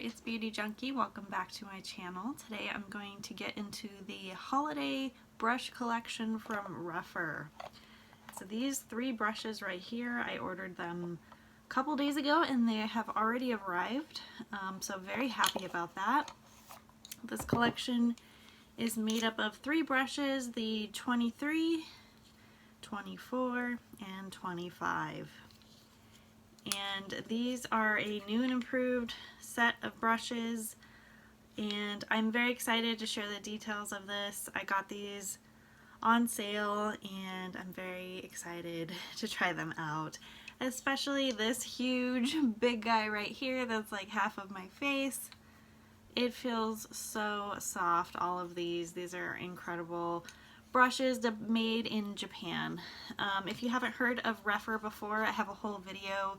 it's Beauty Junkie. Welcome back to my channel. Today I'm going to get into the holiday brush collection from Rephr. So these three brushes right here, I ordered them a couple days ago and they have already arrived. So very happy about that. This collection is made up of three brushes, the 23, 24, and 25. And these are a new and improved set of brushes, and I'm very excited to share the details of this. I got these on sale and I'm very excited to try them out, especially this huge big guy right here that's like half of my face. It feels so soft. All of these are incredible brushes made in Japan. If you haven't heard of Rephr before, I have a whole video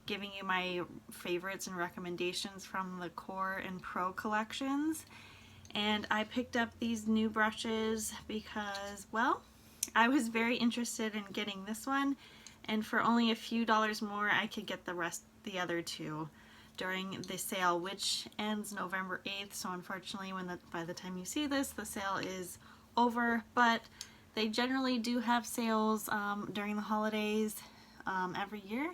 giving you my favorites and recommendations from the Core and Pro collections. And I picked up these new brushes because, well, I was very interested in getting this one, and for only a few dollars more I could get the other two during the sale, which ends November 8th. So unfortunately, by the time you see this, the sale is over, but they generally do have sales during the holidays every year.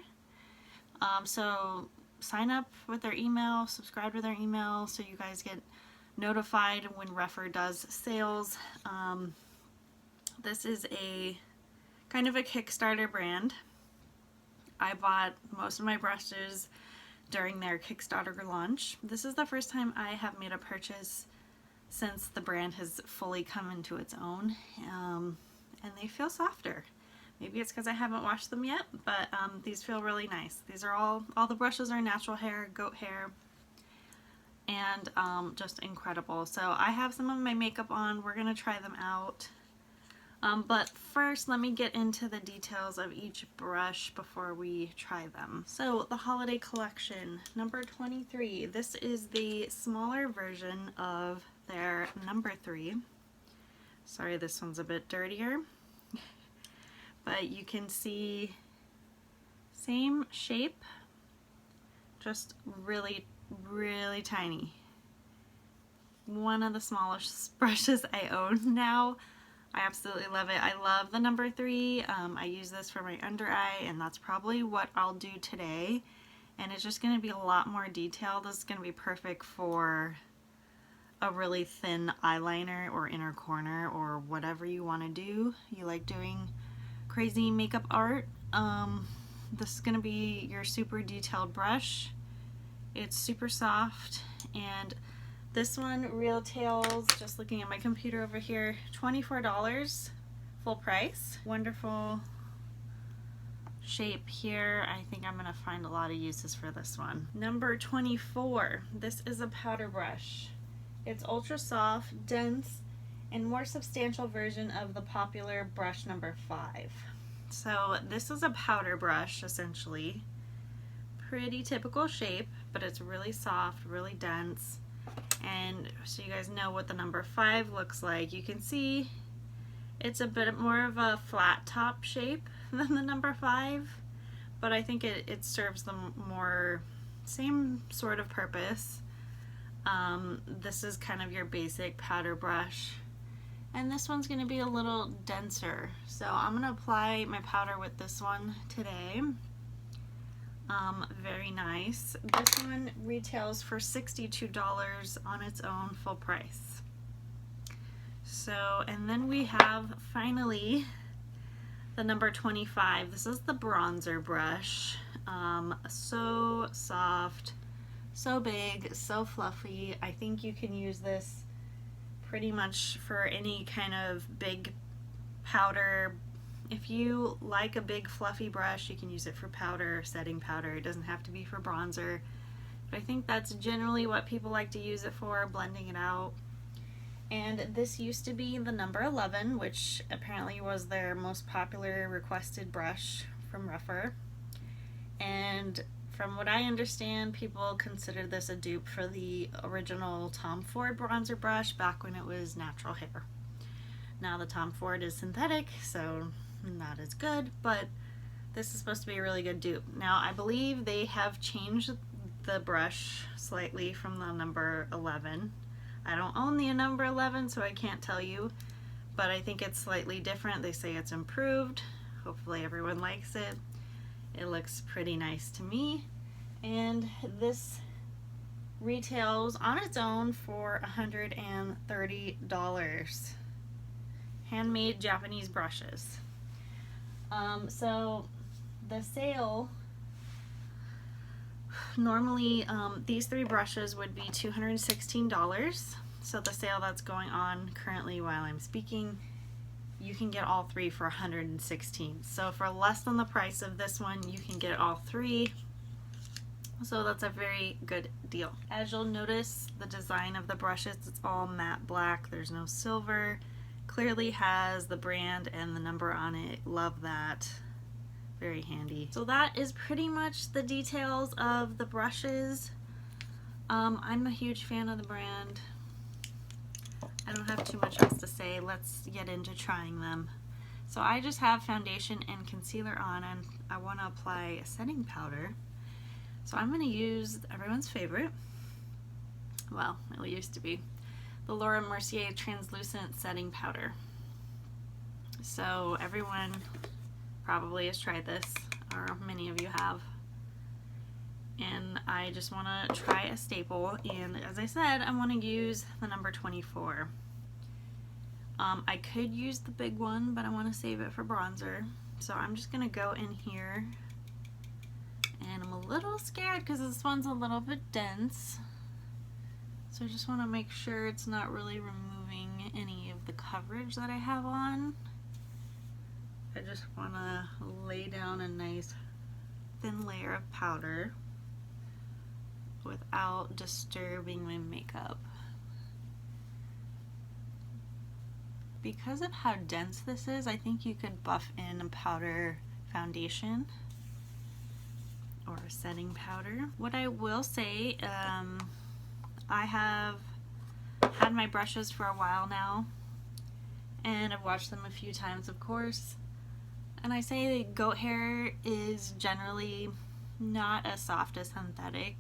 So sign up with their email, subscribe to their email so you guys get notified when Rephr does sales. This is a kind of a Kickstarter brand. I bought most of my brushes during their Kickstarter launch. This is the first time I have made a purchase since the brand has fully come into its own, and they feel softer. Maybe it's because I haven't washed them yet, but these feel really nice. These are all the brushes are natural hair, goat hair, and just incredible. So I have some of my makeup on. We're gonna try them out. But first, let me get into the details of each brush before we try them. So the holiday collection, number 23. This is the smaller version of their number 3. Sorry, this one's a bit dirtier. But you can see same shape, just really, really tiny. One of the smallest brushes I own now. I absolutely love it. I love the number 3. I use this for my under eye, and that's probably what I'll do today. And it's just going to be a lot more detailed. This is going to be perfect for a really thin eyeliner or inner corner or whatever you want to do. You like doing crazy makeup art. This is going to be your super detailed brush. It's super soft, and this one retails, just looking at my computer over here, $24 full price. Wonderful shape here. I think I'm going to find a lot of uses for this one. Number 24. This is a powder brush. It's ultra soft, dense, and more substantial version of the popular brush number 5. So this is a powder brush, essentially. Pretty typical shape, but it's really soft, really dense. And so you guys know what the number 5 looks like. You can see it's a bit more of a flat top shape than the number 5, but I think it serves the more same sort of purpose. This is kind of your basic powder brush, and this one's going to be a little denser. So I'm going to apply my powder with this one today. Very nice. This one retails for $62 on its own full price. So, and then we have finally the number 25. This is the bronzer brush. So soft, so big, so fluffy. I think you can use this pretty much for any kind of big powder. If you like a big fluffy brush, you can use it for powder, setting powder. It doesn't have to be for bronzer, but I think that's generally what people like to use it for, blending it out. And this used to be the number 11, which apparently was their most popular requested brush from Rephr. And from what I understand, people consider this a dupe for the original Tom Ford bronzer brush back when it was natural hair. Now the Tom Ford is synthetic, so not as good, but this is supposed to be a really good dupe. Now I believe they have changed the brush slightly from the number 11. I don't own the number 11, so I can't tell you, but I think it's slightly different. They say it's improved. Hopefully everyone likes it. It looks pretty nice to me. And this retails on its own for $130. Handmade Japanese brushes. So the sale, normally these three brushes would be $216. So the sale that's going on currently while I'm speaking, you can get all three for $116. So for less than the price of this one, you can get all three. So that's a very good deal. As you'll notice, the design of the brushes, it's all matte black. There's no silver. Clearly has the brand and the number on it. Love that. Very handy. So that is pretty much the details of the brushes. I'm a huge fan of the brand. I don't have too much else to say. Let's get into trying them. So I just have foundation and concealer on, and I want to apply a setting powder. So I'm going to use everyone's favorite, well, it used to be, the Laura Mercier translucent setting powder. So everyone probably has tried this, or many of you have. And I just want to try a staple, and as I said, I want to use the number 24. I could use the big one, but I want to save it for bronzer. So I'm just going to go in here, and I'm a little scared because this one's a little bit dense. So I just want to make sure it's not really removing any of the coverage that I have on. I just want to lay down a nice thin layer of powder without disturbing my makeup. Because of how dense this is, I think you could buff in a powder foundation or a setting powder. What I will say, I have had my brushes for a while now, and I've watched them a few times, of course, and I say goat hair is generally not as soft as synthetic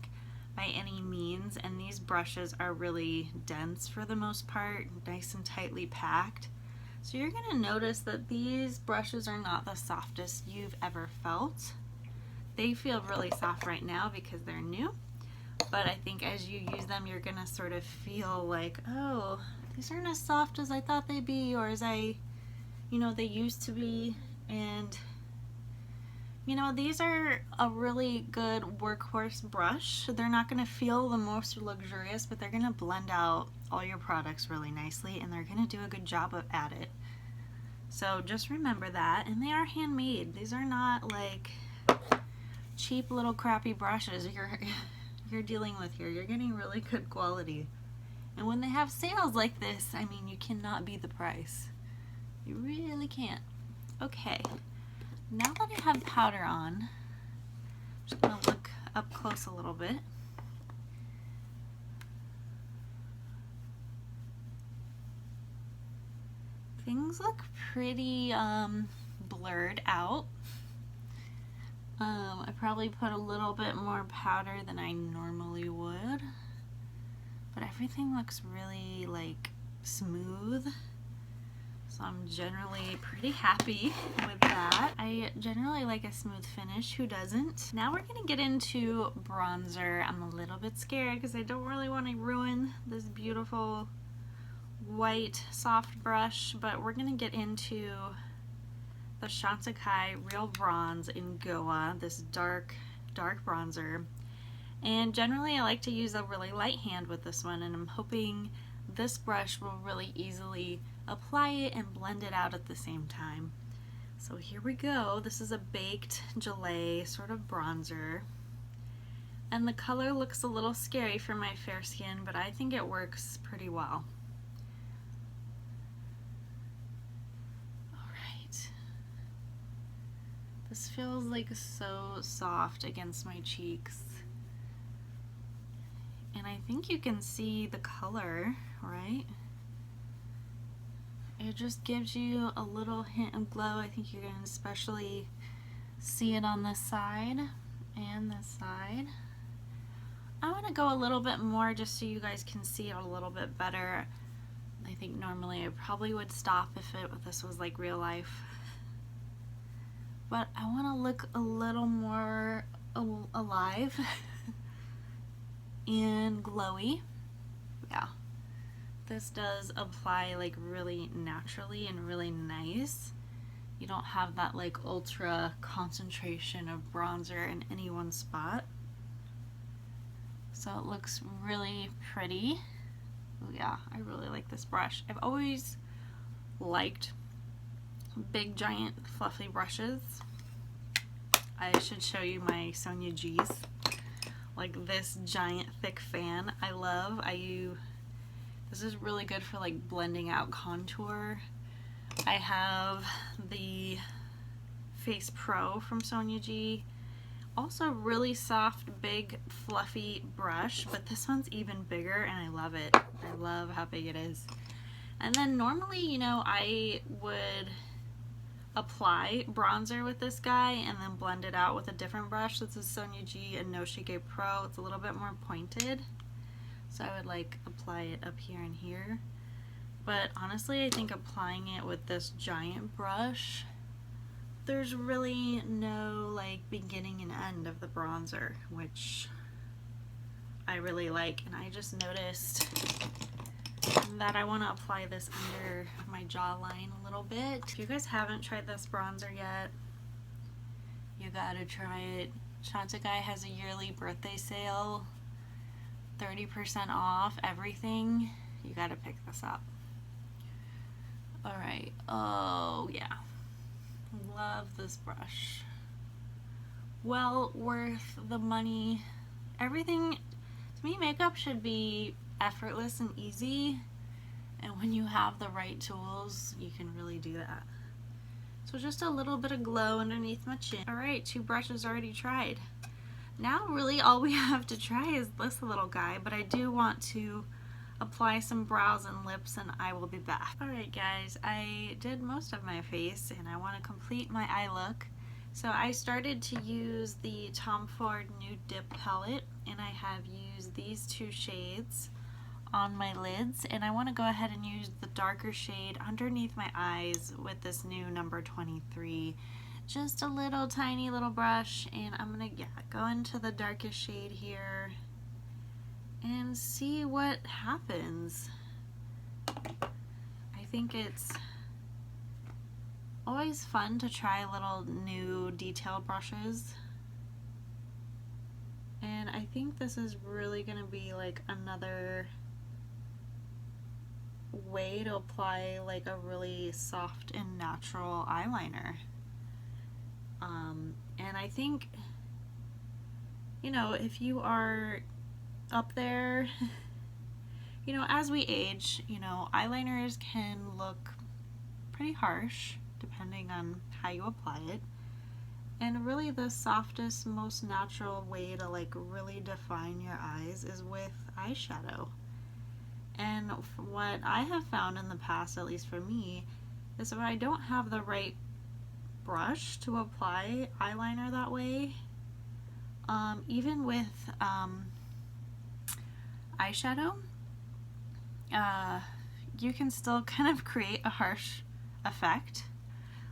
by any means, and these brushes are really dense for the most part, nice and tightly packed. So you're going to notice that these brushes are not the softest you've ever felt. They feel really soft right now because they're new, but I think as you use them, you're going to sort of feel like, oh, these aren't as soft as I thought they'd be, or as they used to be. And these are a really good workhorse brush. They're not going to feel the most luxurious, but they're going to blend out all your products really nicely, and they're going to do a good job at it. So just remember that. And they are handmade. These are not like cheap little crappy brushes you're dealing with here. You're getting really good quality. And when they have sales like this, I mean, you cannot beat the price. You really can't. Okay. Now that I have powder on, I'm just going to look up close a little bit. Things look pretty blurred out. I probably put a little bit more powder than I normally would, but everything looks really like smooth. So I'm generally pretty happy with that. I generally like a smooth finish. Who doesn't? Now we're gonna get into bronzer. I'm a little bit scared because I don't really want to ruin this beautiful white soft brush, but we're gonna get into the Chantecaille Real Bronze in Goa, this dark bronzer. And generally I like to use a really light hand with this one, and I'm hoping this brush will really easily apply it and blend it out at the same time. So here we go. This is a baked gelée sort of bronzer, and the color looks a little scary for my fair skin, but I think it works pretty well. Alright, this feels like so soft against my cheeks, and I think you can see the color, right? It just gives you a little hint of glow. I think you're going to especially see it on this side and this side. I want to go a little bit more just so you guys can see it a little bit better. I think normally I probably would stop if this was like real life. But I want to look a little more alive and glowy. Yeah. This does apply like really naturally and really nice. You don't have that like ultra concentration of bronzer in any one spot. So it looks really pretty. Oh yeah, I really like this brush. I've always liked big, giant, fluffy brushes. I should show you my Sonia G's. Like this giant, thick fan I love. This is really good for like blending out contour. I have the Face Pro from Sonia G. Also really soft, big, fluffy brush, but this one's even bigger and I love it. I love how big it is. And then normally, you know, I would apply bronzer with this guy and then blend it out with a different brush. This is Sonia G and No Shige Pro. It's a little bit more pointed. So I would like apply it up here and here. But honestly, I think applying it with this giant brush, there's really no like beginning and end of the bronzer, which I really like. And I just noticed that I want to apply this under my jawline a little bit. If you guys haven't tried this bronzer yet, you gotta try it. Chantecaille has a yearly birthday sale, 30% off everything. You gotta pick this up. Alright, oh yeah. Love this brush. Well worth the money. Everything, to me, makeup should be effortless and easy. And when you have the right tools, you can really do that. So just a little bit of glow underneath my chin. Alright, 2 brushes already tried. Now really all we have to try is this little guy, but I do want to apply some brows and lips and I will be back. Alright guys, I did most of my face and I want to complete my eye look. So I started to use the Tom Ford Nude Dip palette and I have used these 2 shades on my lids, and I want to go ahead and use the darker shade underneath my eyes with this new number 23. Just a little tiny little brush, and I'm gonna go into the darkest shade here and see what happens. I think it's always fun to try little new detailed brushes, and I think this is really gonna be like another way to apply like a really soft and natural eyeliner. And I think, you know, if you are up there, you know, as we age, you know, eyeliners can look pretty harsh depending on how you apply it. And really the softest, most natural way to like really define your eyes is with eyeshadow. And what I have found in the past, at least for me, is if I don't have the right brush to apply eyeliner that way, even with eyeshadow, you can still kind of create a harsh effect.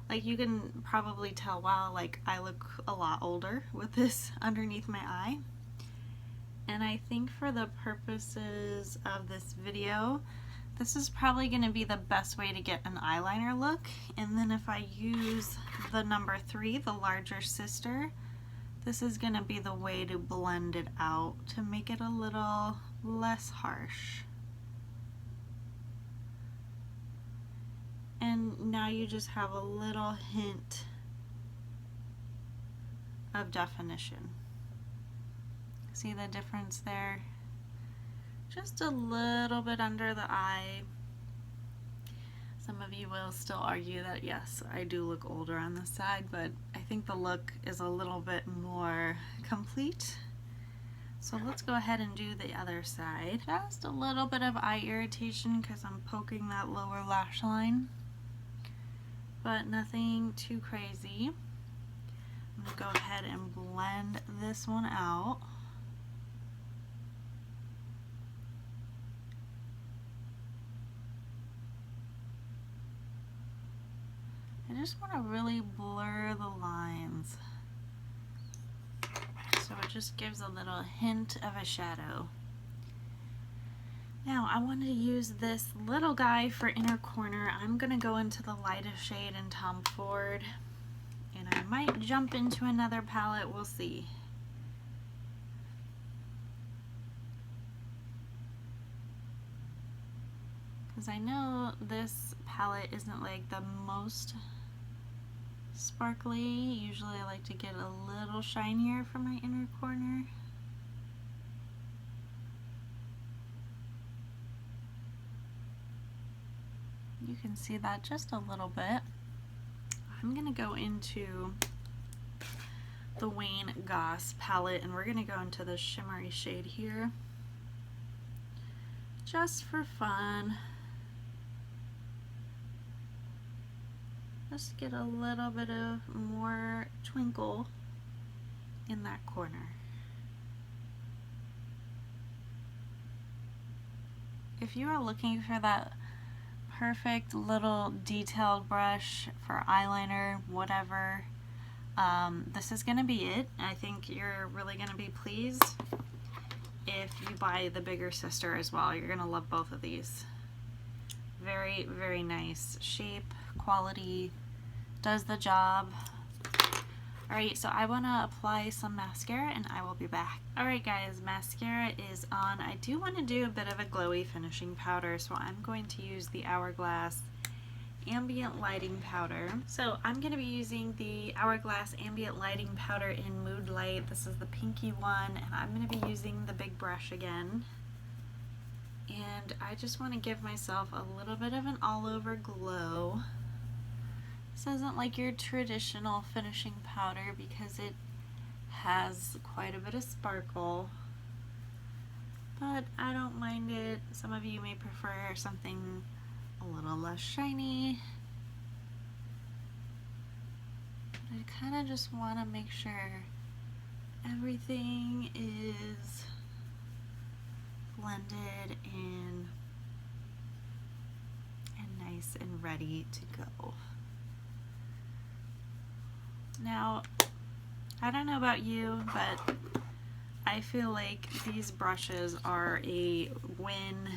Like you can probably tell, wow, like I look a lot older with this underneath my eye. And I think for the purposes of this video, this is probably going to be the best way to get an eyeliner look. And then if I use the number 3, the larger sister, this is going to be the way to blend it out to make it a little less harsh. And now you just have a little hint of definition. See the difference there? Just a little bit under the eye. Some of you will still argue that yes, I do look older on this side, but I think the look is a little bit more complete. So let's go ahead and do the other side. Just a little bit of eye irritation because I'm poking that lower lash line, but nothing too crazy. I'm gonna go ahead and blend this one out. I just want to really blur the lines. So it just gives a little hint of a shadow. Now I wanted to use this little guy for inner corner. I'm going to go into the lightest shade in Tom Ford, and I might jump into another palette, we'll see. Because I know this palette isn't like the most sparkly. Usually I like to get a little shinier for my inner corner. You can see that just a little bit. I'm gonna go into the Wayne Goss palette, and we're gonna go into the shimmery shade here just for fun. Just get a little bit of more twinkle in that corner. If you are looking for that perfect little detailed brush for eyeliner, whatever, this is gonna be it. I think you're really gonna be pleased if you buy the bigger sister as well. You're gonna love both of these. Very, very nice shape, quality, does the job. Alright, so I want to apply some mascara and I will be back. Alright guys, mascara is on. I do want to do a bit of a glowy finishing powder, so I'm going to use the Hourglass Ambient Lighting Powder. So I'm going to be using the Hourglass Ambient Lighting Powder in Mood Light. This is the pinky one, and I'm going to be using the big brush again. And I just want to give myself a little bit of an all-over glow. This isn't like your traditional finishing powder because it has quite a bit of sparkle, but I don't mind it. Some of you may prefer something a little less shiny. But I kind of just want to make sure everything is blended in and nice and ready to go. Now, I don't know about you, but I feel like these brushes are a win.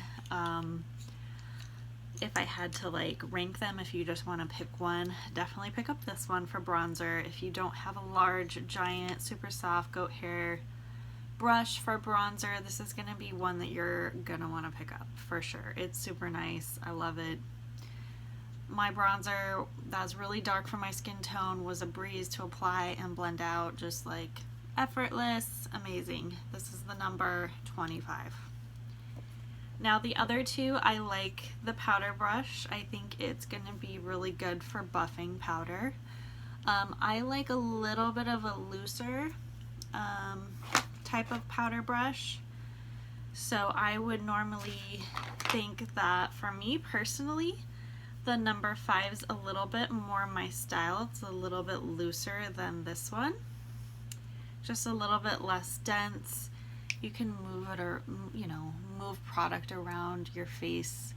If I had to like rank them, if you just want to pick one, definitely pick up this one for bronzer. If you don't have a large, giant, super soft goat hair brush for bronzer, this is going to be one that you're going to want to pick up for sure. It's super nice. I love it. My bronzer that's really dark for my skin tone was a breeze to apply and blend out, just like effortless, amazing. This is the number 25. Now the other two, I like the powder brush. I think it's going to be really good for buffing powder. I like a little bit of a looser type of powder brush. So I would normally think that for me personally, the number 5's a little bit more my style. It's a little bit looser than this one. Just a little bit less dense. You can move it, or you know, move product around your face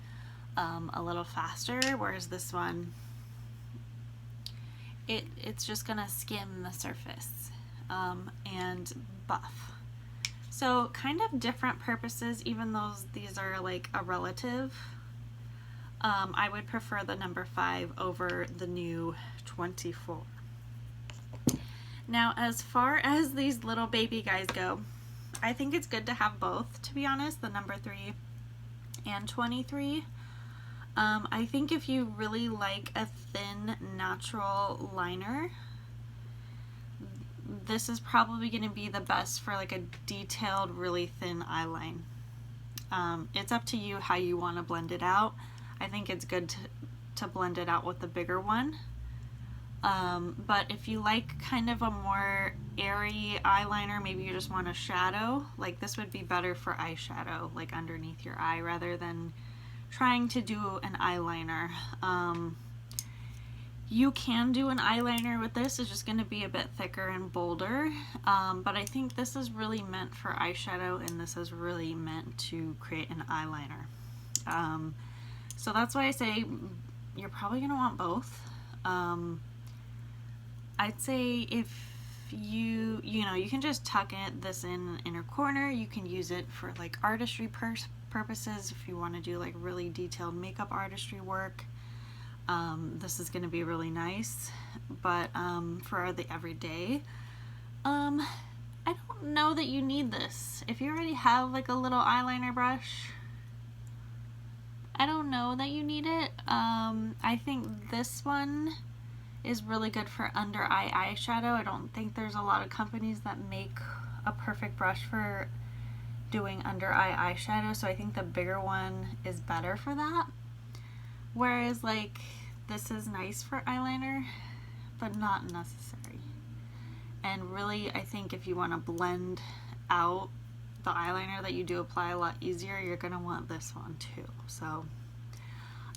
a little faster, whereas this one, it's just gonna skim the surface and buff. So kind of different purposes, even though these are like a relative. I would prefer the number 5 over the new 24. Now, as far as these little baby guys go, I think it's good to have both, to be honest, the number 3 and 23. I think if you really like a thin, natural liner, this is probably going to be the best for like a detailed, really thin eyeline. It's up to you how you want to blend it out. I think it's good to blend it out with the bigger one. But if you like kind of a more airy eyeliner, maybe you just want a shadow, like this would be better for eyeshadow, like underneath your eye, rather than trying to do an eyeliner. You can do an eyeliner with this, it's just going to be a bit thicker and bolder, but I think this is really meant for eyeshadow, and this is really meant to create an eyeliner. So that's why I say you're probably going to want both. I'd say if you know, you can just tuck this in the inner corner. You can use it for like artistry purposes if you want to do like really detailed makeup artistry work. This is going to be really nice, but for the everyday, I don't know that you need this. If you already have like a little eyeliner brush, I don't know that you need it. I think this one is really good for under eye eyeshadow. I don't think there's a lot of companies that make a perfect brush for doing under eye eyeshadow, so I think the bigger one is better for that. Whereas like this is nice for eyeliner, but not necessary. And really, I think if you want to blend out the eyeliner that you do apply a lot easier, you're gonna want this one too. So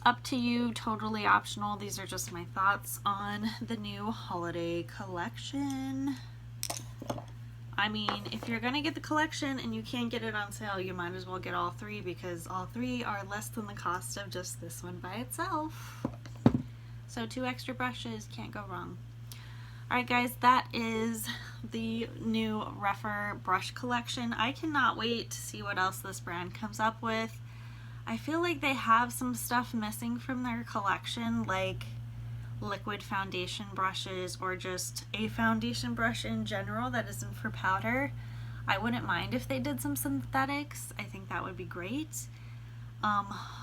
up to you, totally optional. These are just my thoughts on the new holiday collection. I mean, if you're gonna get the collection and you can't get it on sale, you might as well get all three, because all three are less than the cost of just this one by itself. So 2 extra brushes, can't go wrong. Alright guys, that is the new Rephr brush collection. I cannot wait to see what else this brand comes up with. I feel like they have some stuff missing from their collection, like liquid foundation brushes or just a foundation brush in general that isn't for powder. I wouldn't mind if they did some synthetics. I think that would be great.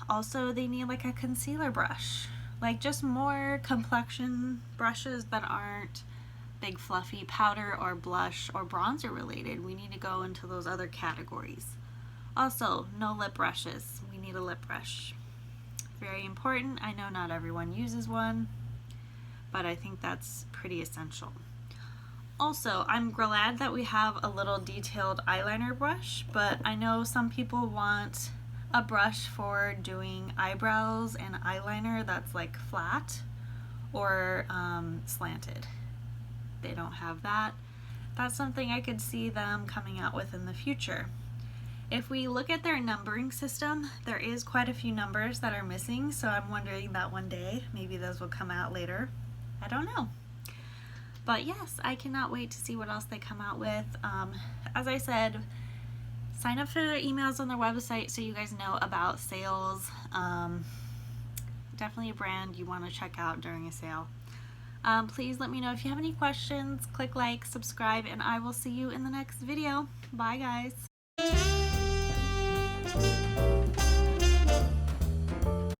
Also, they need like a concealer brush, like just more complexion brushes that aren't big fluffy powder or blush or bronzer related. We need to go into those other categories. Also, no lip brushes. We need a lip brush. Very important. I know not everyone uses one, but I think that's pretty essential. Also, I'm glad that we have a little detailed eyeliner brush, but I know some people want a brush for doing eyebrows and eyeliner that's like flat or slanted. They don't have that. That's something I could see them coming out with in the future. If we look at their numbering system, there is quite a few numbers that are missing, so I'm wondering that one day maybe those will come out later. I don't know. But yes, I cannot wait to see what else they come out with. As I said, sign up for their emails on their website so you guys know about sales. Definitely a brand you want to check out during a sale. Please let me know if you have any questions. Click like, subscribe, and I will see you in the next video. Bye guys.